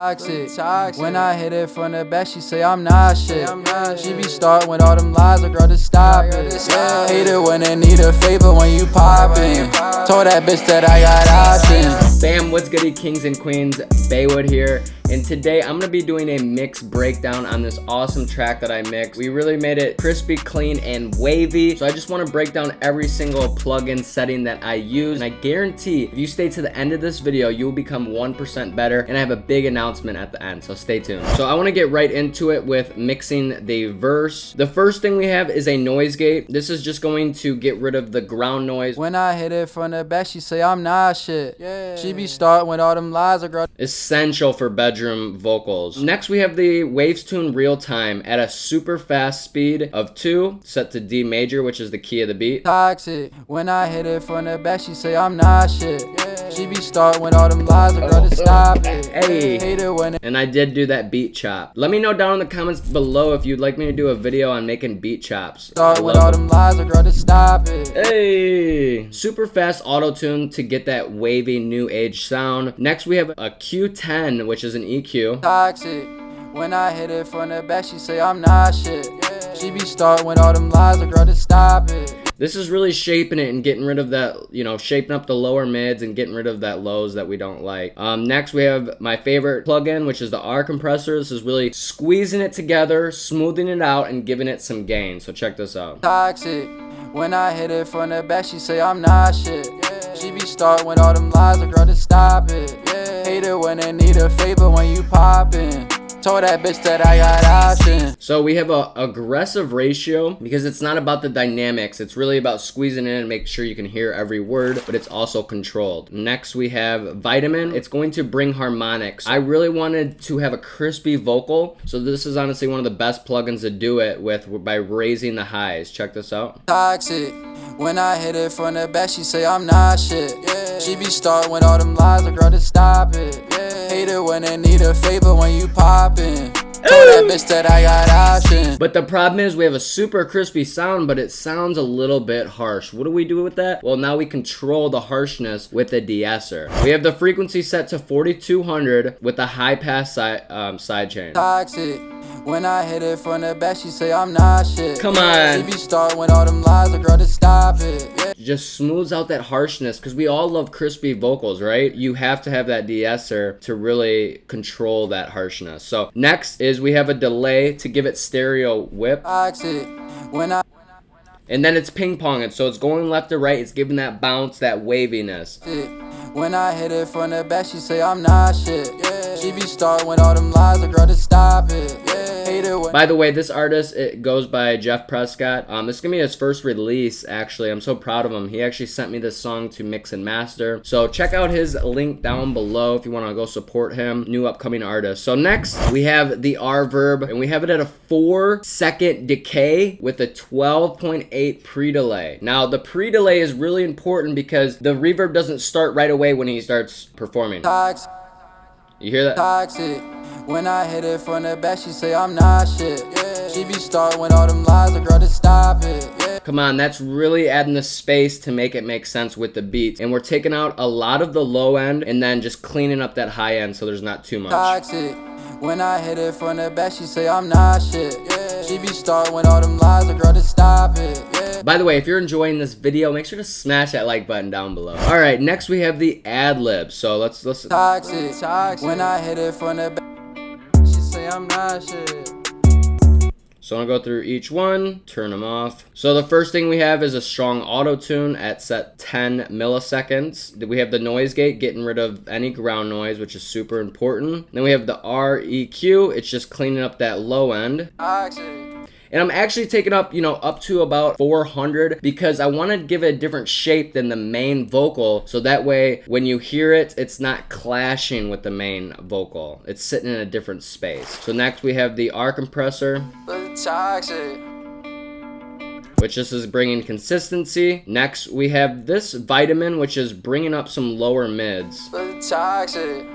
Toxic. When I hit it from the back, she say I'm not shit. She be starting with all them lies, I girl to stop it. Hate it when they need a favor when you poppin'. Told that bitch that I got options. Bam, what's goody kings and queens, Baywood here. And today I'm gonna be doing a mix breakdown on this awesome track that I mixed. We really made it crispy, clean, and wavy. So I just wanna break down every single plugin setting that I use. And I guarantee if you stay to the end of this video, you will become 1% better. And I have a big announcement at the end, so stay tuned. So I wanna get right into it with mixing the verse. The first thing we have is a noise gate. This is just going to get rid of the ground noise. When I hit it from the back, she say I'm not shit. She be starting with all them lies, I girl. Essential for bedroom vocals. Next we have the Waves Tune Real Time at a super fast speed of 2, set to D major, which is the key of the beat. Toxic. When I hit it from the back, she say I'm not shit. She be starting with all them lies, I girl to stop it. Hey. Hate it when And I did do that beat chop. Let me know down in the comments below if you'd like me to do a video on making beat chops. start with all them lies, I girl to stop it. Hey! Super fast auto tune to get that wavy new age sound. Next we have a Q10, which is an EQ. Toxic. When I hit it from the back, she say I'm not shit. She be starting with all them lies, I girl to stop it. This is really shaping it and getting rid of that, shaping up the lower mids and getting rid of that lows that we don't like. Next we have my favorite plugin, which is the R compressor. This is really squeezing it together, smoothing it out, and giving it some gain. So check this out. Toxic. When I hit it from the back, she say I'm not shit. She be starting with all them lies, I girl to stop it. Hate it when they need a favor when you poppin'. Told that bitch that I got options. So we have a aggressive ratio because it's not about the dynamics. It's really about squeezing in and make sure you can hear every word, but it's also controlled. Next we have Vitamin. It's going to bring harmonics. I really wanted to have a crispy vocal, so this is honestly one of the best plugins to do it with by raising the highs. Check this out. Toxic. When I hit it from the back, she say I'm not shit. She be starting with all them lies, I girl to stop it. Hate it when they need a favor when you poppin'. Told that bitch that I got options. But the problem is we have a super crispy sound, but it sounds a little bit harsh. What do we do with that? Well, now we control the harshness with the de-esser. We have the frequency set to 4200 with the high pass sidechain. Toxic. When I hit it from the back, she say I'm not shit. Come on. She be starting with all them lies, I girl to stop it. Just smooths out that harshness because we all love crispy vocals, right? You have to have that de-esser to really control that harshness. So next is we have a delay to give it stereo whip. Toxic. And then it's ping-ponging, so it's going left to right. It's giving that bounce, that waviness. When I hit it from the back, she say I'm not shit. She be starting with all them lies, I girl to stop it. Hate it when By the way, this artist, it goes by Jeff Prescott. This is gonna be his first release, actually. I'm so proud of him. He actually sent me this song to mix and master. So check out his link down below if you wanna go support him. New upcoming artist. So next, we have the reverb, and we have it at a 4-second decay with a 12.8 pre-delay. Now, the pre-delay is really important because the reverb doesn't start right away when he starts performing. Toxic. You hear that? Toxic. When I hit it from the back, she say I'm not shit. She be starting with all them lies, I girl to stop it. Come on, that's really adding the space to make it make sense with the beat. And we're taking out a lot of the low end and then just cleaning up that high end so there's not too much. Toxic. When I hit it from the back, she say I'm not shit. She be starting with all them lies, I girl to stop it. By the way, if you're enjoying this video, make sure to smash that like button down below. All right, next we have the ad-lib. So let's listen. Toxic. When I hit it from the back, she say I'm not shit. So I'm gonna go through each one, turn them off. So the first thing we have is a strong auto tune at set 10 milliseconds. We have the noise gate, getting rid of any ground noise, which is super important. Then we have the REQ, it's just cleaning up that low end. Toxic. And I'm actually taking up, up to about 400 because I want to give it a different shape than the main vocal. So that way, when you hear it, it's not clashing with the main vocal. It's sitting in a different space. So next we have the R compressor, Toxic. which this is bringing consistency. Next we have this Vitamin, which is bringing up some lower mids. Toxic.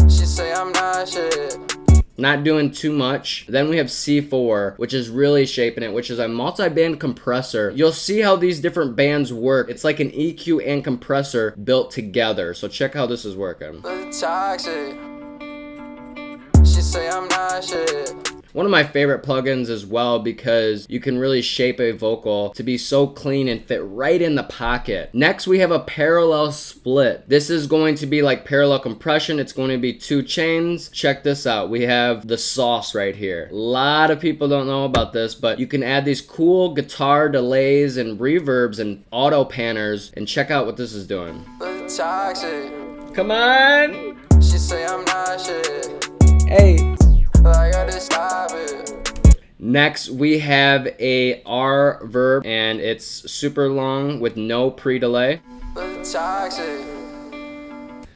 She say I'm not shit. Not doing too much. Then we have C4, which is really shaping it, which is a multi-band compressor. You'll see how these different bands work. It's like an EQ and compressor built together. So check how this is working. Toxic. say I'm not shit. One of my favorite plugins as well, because you can really shape a vocal to be so clean and fit right in the pocket. Next, we have a parallel split. This is going to be like parallel compression. It's going to be 2 chains. Check this out. We have the sauce right here. A lot of people don't know about this, but you can add these cool guitar delays and reverbs and auto panners, and check out what this is doing. Toxic. Come on. She say I'm not shit. Hey. I gotta stop it. Next, we have a reverb, and it's super long with no pre-delay. Toxic.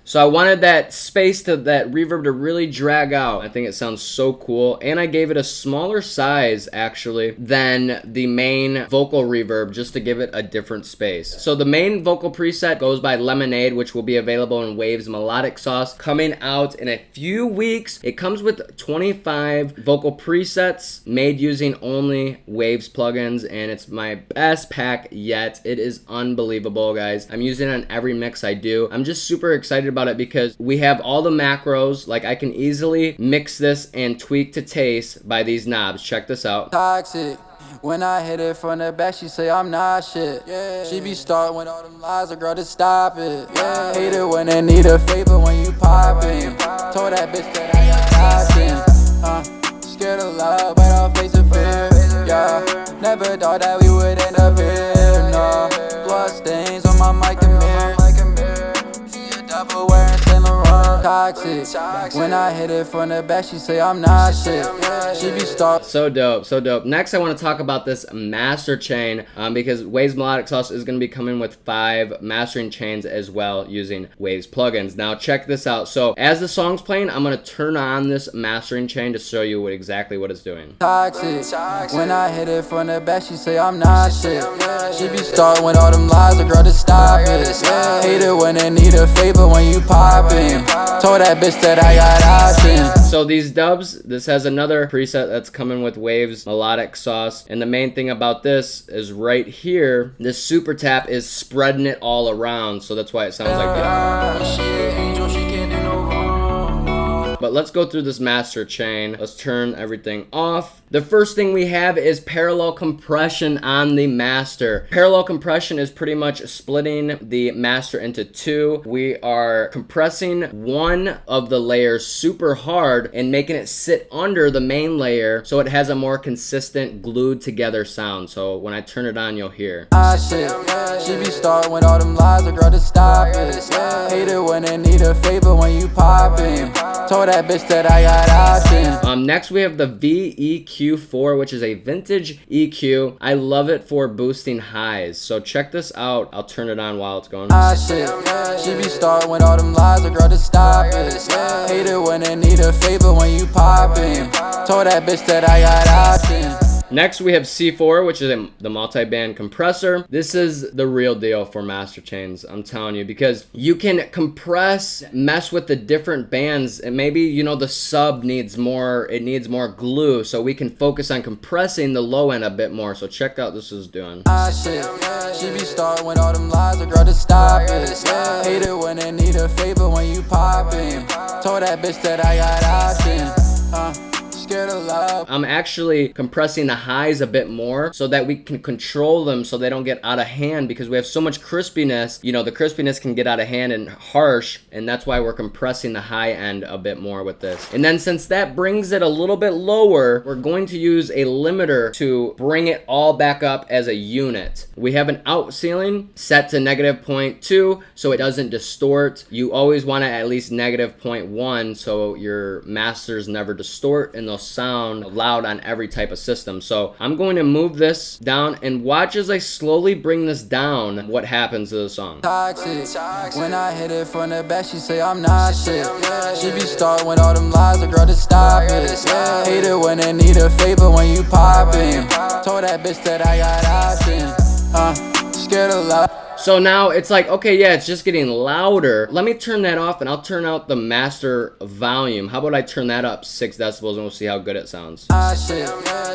So I wanted that space to that reverb to really drag out. I think it sounds so cool. And I gave it a smaller size actually than the main vocal reverb, just to give it a different space. So the main vocal preset goes by Lemonade, which will be available in Wave's Melodic Sauce, coming out in a few weeks. It comes with 25 vocal presets made using only Wave's plugins, and it's my best pack yet. It is unbelievable, guys. I'm using it on every mix I do. I'm just super excited about it because we have all the macros. Like, I can easily mix this and tweak to taste by these knobs. Check this out. Toxic. When I hit it from the back, she say I'm not shit. Yeah. She be starting with all them lies, a girl to stop it. Yeah. Hate it when they need a favor when you poppin'. Told that bitch that I got options. Scared of love, but I'll face the fear. Yeah. Never thought that we would end up here. No. Blood stains on my mic and mirror. Wearing Saint Laurent. Toxic. When I hit it from the back, she say I'm not shit. She be starved. So dope, so dope. Next, I want to talk about this master chain because Wave's Melodic Sauce is going to be coming with 5 mastering chains as well using Wave's plugins. Now, check this out. So, as the song's playing, I'm going to turn on this mastering chain to show you exactly what it's doing. Toxic. When I hit it from the back, she say I'm not shit. She be starting with all them lies, a girl to stop it. Hate it when they need a favor when you poppin'. Told that bitch that I got options. So these dubs, this has another preset that's coming with Wave's Melodic Sauce, and the main thing about this is right here, this super tap is spreading it all around, so that's why it sounds like that. But let's go through this master chain. Let's turn everything off. The first thing we have is parallel compression on the master. Parallel compression is pretty much splitting the master into 2. We are compressing one of the layers super hard and making it sit under the main layer so it has a more consistent glued together sound. So when I turn it on, you'll hear. She be starting with all them lies, a girl to stop it. Hate it when they need a favor when you poppin'. Told that bitch that I got options. Next we have the VEQ4, which is a vintage EQ. I love it for boosting highs. So check this out. I'll turn it on while it's going. She be starting with all them lies, a girl to stop it. Hate it when they need a favor when you poppin'. Told that bitch that I got options. Next, we have C4, which is the multi-band compressor. This is the real deal for master chains, I'm telling you, because you can compress, mess with the different bands, and maybe, you know, the sub needs more, it needs more glue, so we can focus on compressing the low end a bit more. So check out what this is doing. She be starting with all them lies, a girl to stop it. Hate it when they need a favor when you poppin'. Told that bitch that I got options. I'm actually compressing the highs a bit more so that we can control them so they don't get out of hand, because we have so much crispiness. You know, the crispiness can get out of hand and harsh, and that's why we're compressing the high end a bit more with this. And then since that brings it a little bit lower, we're going to use a limiter to bring it all back up as a unit. We have an out ceiling set to -0.2 so it doesn't distort. You always want to at least -0.1 so your masters never distort and they'll sound loud on every type of system. So I'm going to move this down and watch as I slowly bring this down what happens to the song. Toxic. When I hit it from the back, she say I'm not shit. She be starting with all them lies, a girl to stop it. Hate it when they need a favor when you poppin'. Told that bitch that I got options. Scared of love. So now it's like, okay, yeah, it's just getting louder. Let me turn that off and I'll turn out the master volume. How about I turn that up 6 decibels and we'll see how good it sounds.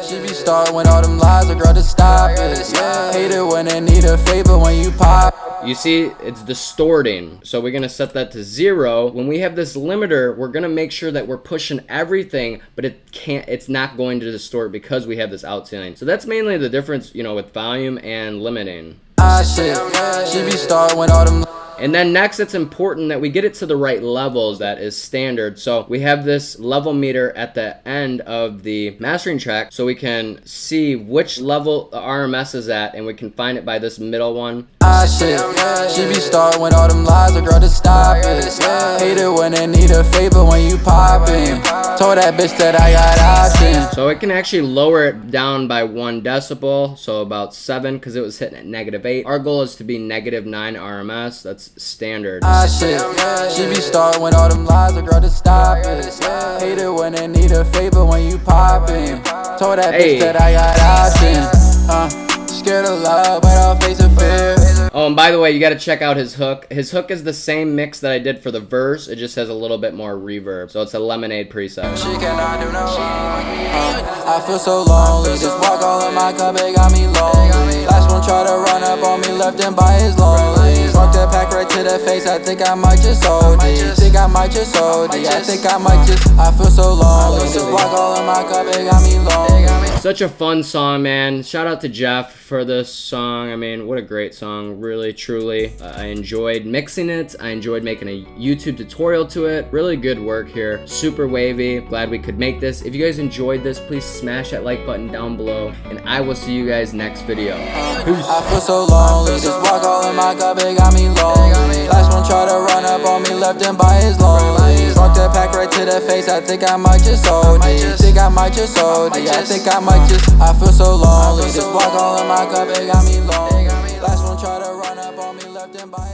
She be starting with all them lies, a girl to stop it. Hate it when they need a favor when you pop. You see, it's distorting. So we're gonna set that to 0. When we have this limiter, we're gonna make sure that we're pushing everything, but it's not going to distort because we have this out ceiling. So that's mainly the difference, you know, with volume and limiting. She be starting with all them. And then next, it's important that we get it to the right levels. That is standard. So we have this level meter at the end of the mastering track, so we can see which level the RMS is at, and we can find it by this middle one. She be starting with all them lies, a girl to stop it. Hate it when they need a favor when you poppin'. Told that bitch that I got options. So it can actually lower it down by 1 decibel, so about 7, because it was hitting at -8. Our goal is to be -9 RMS. That's standard. She be starting with all them lies, a girl to stop it. Hate it when they need a favor when you poppin'. Told that bitch that I got options. Scared of love, but I'll face a fear. Oh, and by the way, you gotta check out his hook. His hook is the same mix that I did for the verse. It just has a little bit more reverb. So it's a Lemonade preset. She cannot do no wrong. I feel so lonely. This walk all in my cup, it got me lonely. Last one try to run up on me, left him by his lonely. Smoke that pack right to the face, I think I might just OD. Think I might just OD. I think I might just. I feel so lonely. This walk all in my cup, it got me lonely. Such a fun song, man. Shout out to Jeff for this song. I mean, what a great song, really, truly. I enjoyed mixing it. I enjoyed making a YouTube tutorial to it. Really good work here. Super wavy. Glad we could make this. If you guys enjoyed this, please smash that like button down below, and I will see you guys next video. Peace. I feel so lonely. This walk all in my cup, it got me lonely. Last one try to run up on me, left him by his lonely. Smoke that pack right to the face, I think I might just OD. Think I might just OD. I think I might just. I feel so lonely. This walk all in my cup, it got me lonely. Last one try to run up on me, left him by